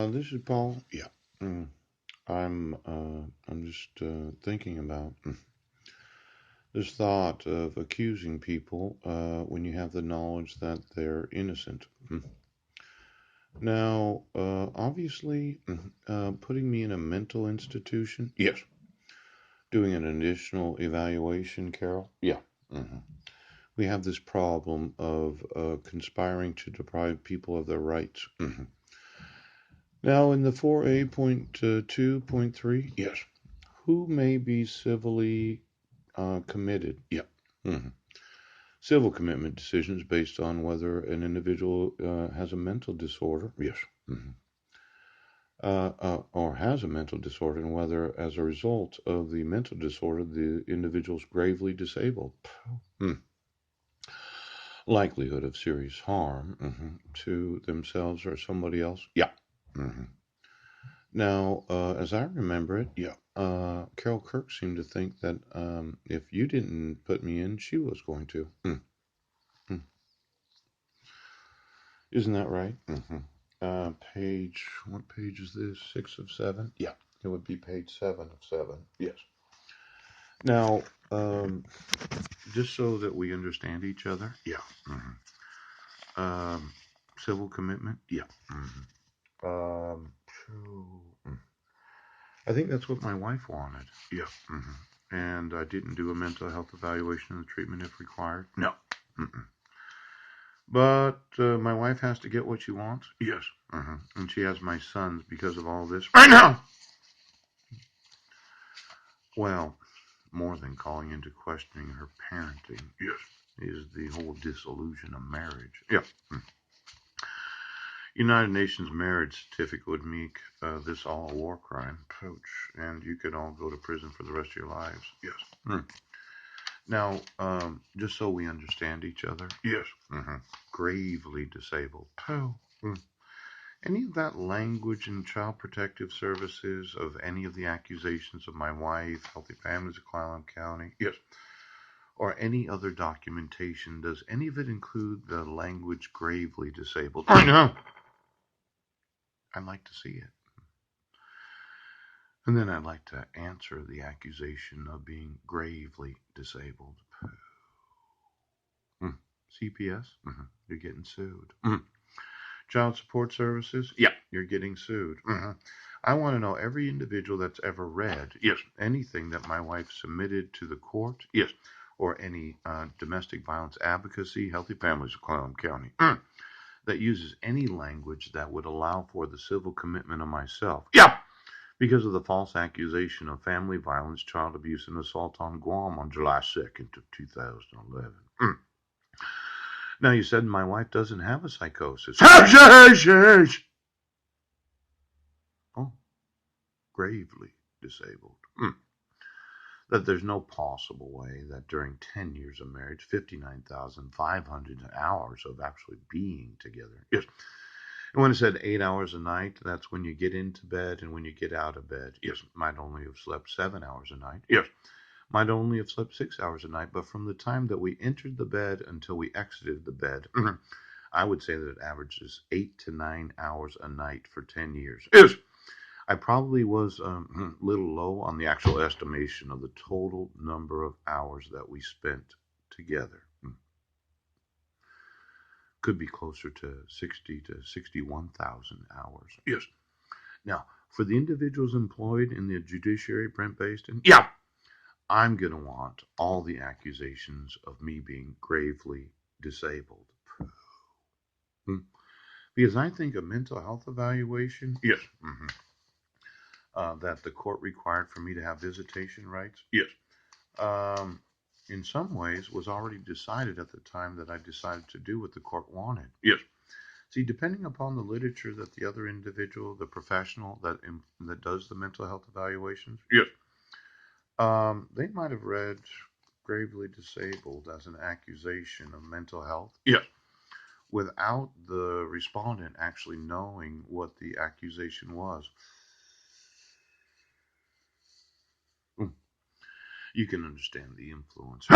This is Paul. Yeah. Mm. I'm just thinking about this thought of accusing people when you have the knowledge that they're innocent. Now, obviously, putting me in a mental institution. Yes. Doing an additional evaluation, Carol. Yeah. hmm We have this problem of conspiring to deprive people of their rights. Now, in the 4A.2.3, yes, who may be civilly committed? Yeah. hmm Civil commitment decisions based on whether an individual has a mental disorder. Yes. hmm or has a mental disorder, and whether, as a result of the mental disorder, the individual is gravely disabled. Hmm. Likelihood of serious harm to themselves or somebody else. Yeah. hmm Now, as I remember it, yeah, Carol Kirk seemed to think that if you didn't put me in, she was going to. Mm. Isn't that right? What page is this? 6 of 7? Yeah, it would be page 7 of 7. Yes. Now, um, just so that we understand each other, yeah. Um, Civil commitment, yeah. Um, so, I think that's what my wife wanted. Yeah. And I didn't do a mental health evaluation and treatment if required. No. Mm-mm. But my wife has to get what she wants. Yes. And she has my sons because of all this. Right now! Well, more than calling into questioning her parenting. Yes. Is the whole dissolution of marriage. Yeah. United Nations marriage certificate would make this all a war crime. Ouch. And you could all go to prison for the rest of your lives. Yes. Now, just so we understand each other. Yes. Gravely disabled. Oh. Any of that language in Child Protective Services of any of the accusations of my wife, Healthy Families of Clallam County? Yes. Or any other documentation, does any of it include the language gravely disabled? I know. I'd like to see it. And then I'd like to answer the accusation of being gravely disabled. CPS? You're getting sued. Child Support Services? Yeah, you're getting sued. I want to know every individual that's ever read, yes, anything that my wife submitted to the court, yes, or any domestic violence advocacy, Healthy Families of Clallam County, that uses any language that would allow for the civil commitment of myself. Yeah, because of the false accusation of family violence, child abuse, and assault on Guam on July 2nd of 2011. Now, you said my wife doesn't have a psychosis. Oh, gravely disabled. That there's no possible way that during 10 years of marriage, 59,500 hours of actually being together. Yes. And when it said 8 hours a night, that's when you get into bed and when you get out of bed. Yes, might only have slept 7 hours a night. Yes, might only have slept 6 hours a night. But from the time that we entered the bed until we exited the bed, I would say that it averages 8 to 9 hours a night for 10 years. Yes, I probably was a little low on the actual estimation of the total number of hours that we spent together. Could be closer to 60 to 61,000 hours. Yes. Now, for the individuals employed in the judiciary, Brent Baston, yeah, I'm going to want all the accusations of me being gravely disabled. Because I think a mental health evaluation, yes, that the court required for me to have visitation rights, yes, in some ways was already decided at the time that I decided to do what the court wanted. Yes. See, depending upon the literature that the other individual, the professional that does the mental health evaluations, yes, they might have read gravely disabled as an accusation of mental health, yes, without the respondent actually knowing what the accusation was. You can understand the influence.